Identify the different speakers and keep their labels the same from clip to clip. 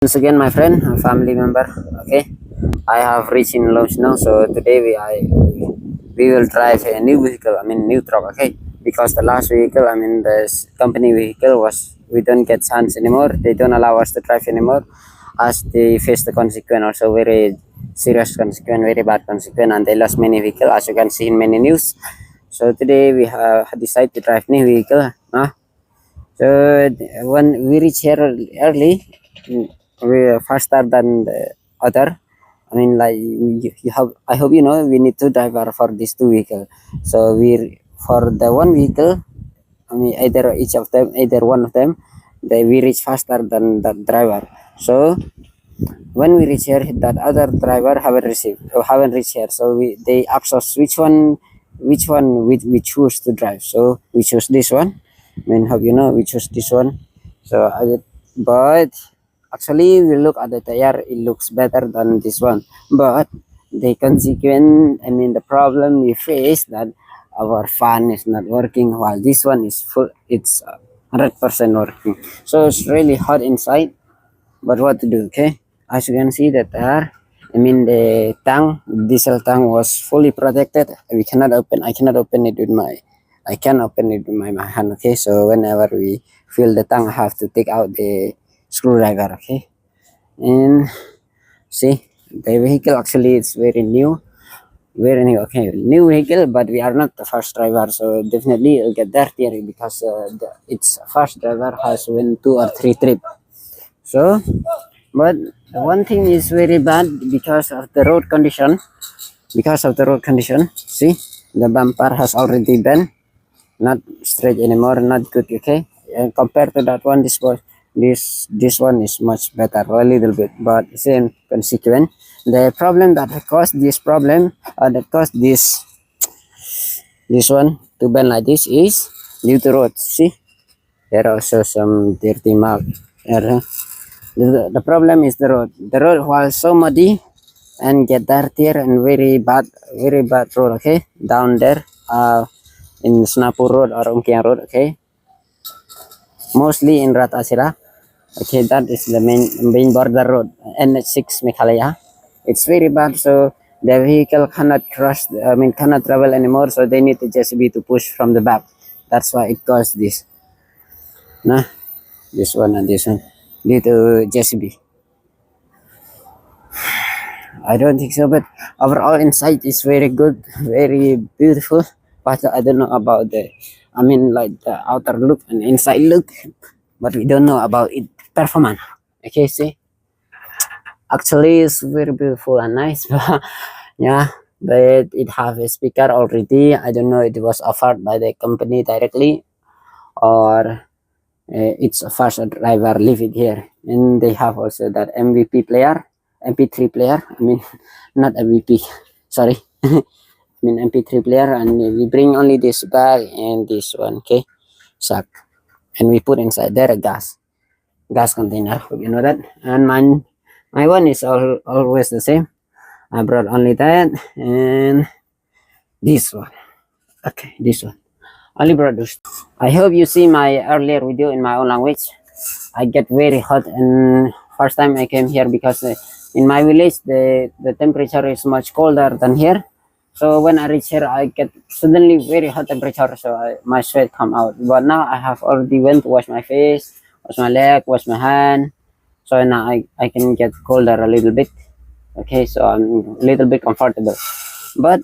Speaker 1: Once again, my friend, a family member. Okay, I have reached in launch now. So today we will drive a new vehicle. I mean, new truck. Okay, because the last vehicle, I mean, the company vehicle was we don't get chance anymore. They don't allow us to drive anymore, as they face the consequence. Also, very serious consequence, very bad consequence, and they lost many vehicle, as you can see in many news. So today we have decided to drive new vehicle. So when we reach here early, we are faster than the other. I mean, like you have. I hope you know we need two driver for these two vehicle. So we for the one vehicle, I mean either each of them, either one of them, we reach faster than the driver. So when we reach here, that other driver haven't received or haven't reached here. So they ask us which one we choose to drive. So we choose this one. I mean, hope you know we choose this one. So but actually we look at the tire, it looks better than this one. But the consequence, I mean the problem we face that our fan is not working while this one is full. It's 100% working. So it's really hot inside. But what to do? Okay, as you can see that there. I mean the tank, diesel tank was fully protected. We cannot open. I cannot open it with my. I can open it with my hand. Okay, so whenever we fill the tank, I have to take out the screwdriver. Okay, and see the vehicle actually it's very new. Very new. Okay, new vehicle, but we are not the first driver, so definitely it'll get dirtier because its first driver has went 2 or 3 trip. So, but one thing is very bad because of the road condition. Because of the road condition, see the bumper has already bent, not straight anymore, not good. Okay, and compared to that one, this one is much better, a little bit, but same consequence. The problem that caused this problem, that caused this one to bend like this is due to road. See, there are also some dirty mark. There. The problem is the road. The road was so muddy and get dirtier and very bad road. Okay, down there, in Snapur Road or Ungkiang Road. Okay, mostly in Ratasira. Okay, that is the main border road, NH6 Meghalaya. It's very bad, so the vehicle cannot cross. I mean, cannot travel anymore. So they need the JCB to push from the back. That's why it caused this. Nah, this one and this one due to JCB. I don't think so, but overall inside is very good, very beautiful. But I don't know about I mean, like the outer look and inside look, but we don't know about it performance. Okay, see, actually it's very beautiful and nice, but yeah, but it have a speaker already. I don't know it was offered by the company directly or it's a first driver leave it here, and they have also that MVP player, MP3 player. I mean, not MVP. Sorry, I mean MP3 player, and we bring only this bag and this one. Okay, sack, and we put inside there a gas container. You know that, and my one is always the same. I brought only that and this one. Okay, this one. Only brought those. I hope you see my earlier video in my own language. I get very hot, and first time I came here because in my village the temperature is much colder than here. So when I reach here, I get suddenly very hot temperature, so my sweat come out. But now I have already went to wash my face, wash my leg, wash my hand. So now I can get colder a little bit. Okay, so I'm a little bit comfortable. But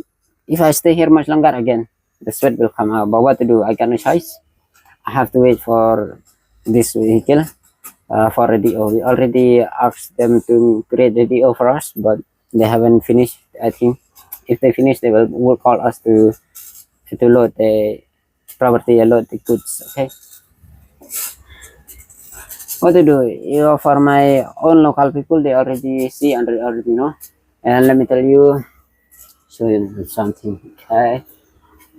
Speaker 1: if I stay here much longer again, the sweat will come out. But what to do? I got no choice. I have to wait for this vehicle for a DO. We already asked them to create the DO for us, but they haven't finished. I think if they finish, they will call us to load the property, load the goods. Okay. What to do? You know, for my own local people, they already see and already know. And let me tell you, show you something. Okay.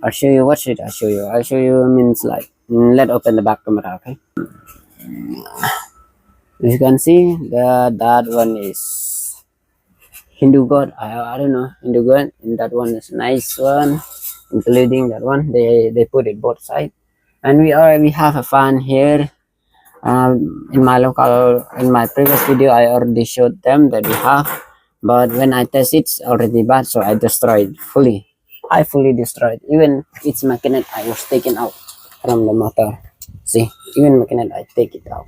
Speaker 1: I'll show you. What should I show you? I'll show you means like let's open the back camera. Okay. As you can see, that one is Hindu god. I don't know Hindu god, and that one is nice one, including that one. They put it both side, and we have a fan here. In my previous video, I already showed them that we have, but when I test it's already bad, so I destroyed fully. I fully destroyed. Even its magnet, I was taken out from the motor. See, even magnet, I take it out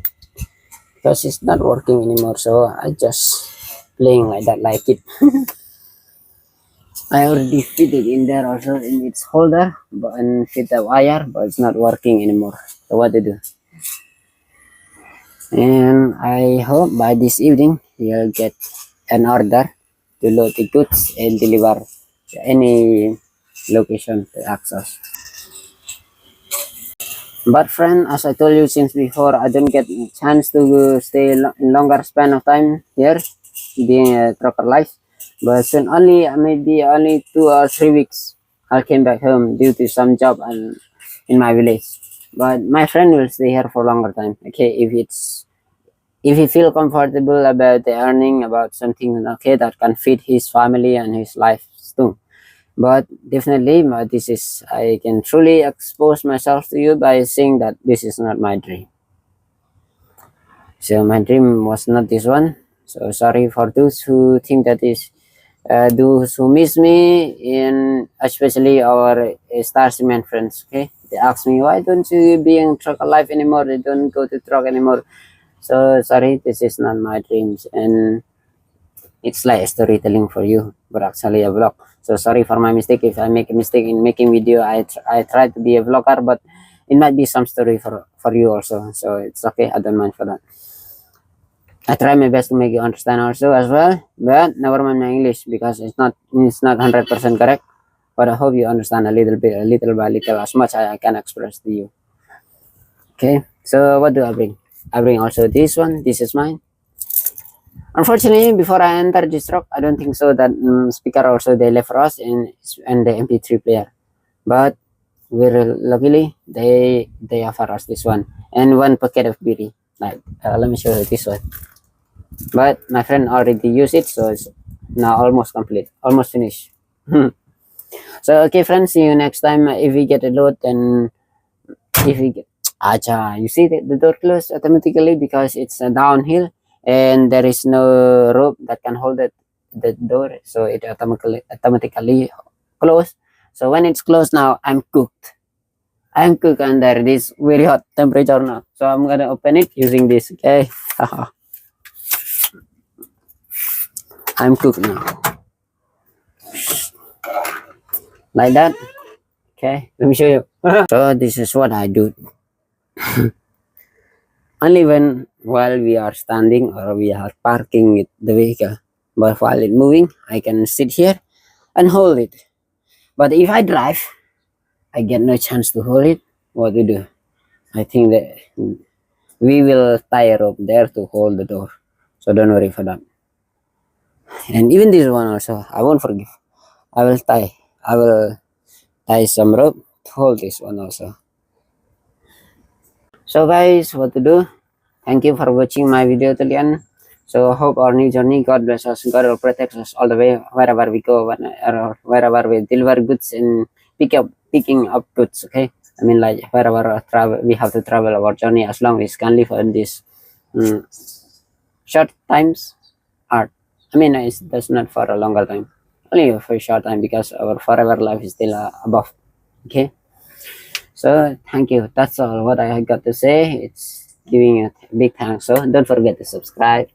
Speaker 1: because it's not working anymore. So I just playing like that, like it. I already fit it in there also in its holder, but and fit the wire, but it's not working anymore. So what to do? And I hope by this evening you'll get an order to load the goods and deliver to any location to access. But friend, as I told you since before, I don't get a chance to stay in longer span of time here, being a trucker life. But soon only maybe only 2 or 3 weeks, I came back home due to some job and in my village. But my friend will stay here for longer time. Okay, if he feel comfortable about the earning about something okay that can feed his family and his life too. But definitely this is I can truly expose myself to you by saying that this is not my dream. So my dream was not this one. So sorry for those who think that is those who miss me, in especially our star cement friends. Okay, they ask me, why don't you be in truck alive anymore, they don't go to truck anymore. So sorry, this is not my dreams, and it's like storytelling for you, but actually a vlog. So sorry for my mistake. If I make a mistake in making video, I try to be a vlogger, but it might be some story for you also. So it's okay. I don't mind for that. I try my best to make you understand also as well, but never mind my English because it's not 100% correct. But I hope you understand a little bit, a little by little, as much I can express to you. Okay. So what do I bring? I bring also this one. This is mine. Unfortunately, before I enter this truck, I don't think so that speaker also they left for us and the MP3 player. But very luckily they offer us this one and one packet of beer. Like let me show you this one. But my friend already used it, so it's now almost complete, almost finished. So okay, friends, see you next time. If we get a load, then if we get, you see the door closed automatically because it's a downhill and there is no rope that can hold the door, so it automatically closed. So when it's closed now, I'm cooked under this very hot temperature now. So I'm gonna open it using this. Okay. I'm cooked now like that. Okay, let me show you. So this is what I do. Only when while we are standing or we are parking the vehicle, but while it moving, I can sit here and hold it. But if I drive, I get no chance to hold it. What to do? I think that we will tie a rope there to hold the door, so don't worry for that. And even this one also, I won't forgive. I will tie. I will tie some rope to hold this one also. So guys, what to do? Thank you for watching my video till the end. So hope our new journey, God bless us, God will protect us all the way wherever we go, wherever we deliver goods and picking up goods. Okay, I mean like wherever travel we have to travel our journey, as long as we can live on this short times. Art. I mean that's not for a longer time, only for a short time because our forever life is still above. Okay. So thank you. That's all what I got to say. It's giving a big thanks. So don't forget to subscribe,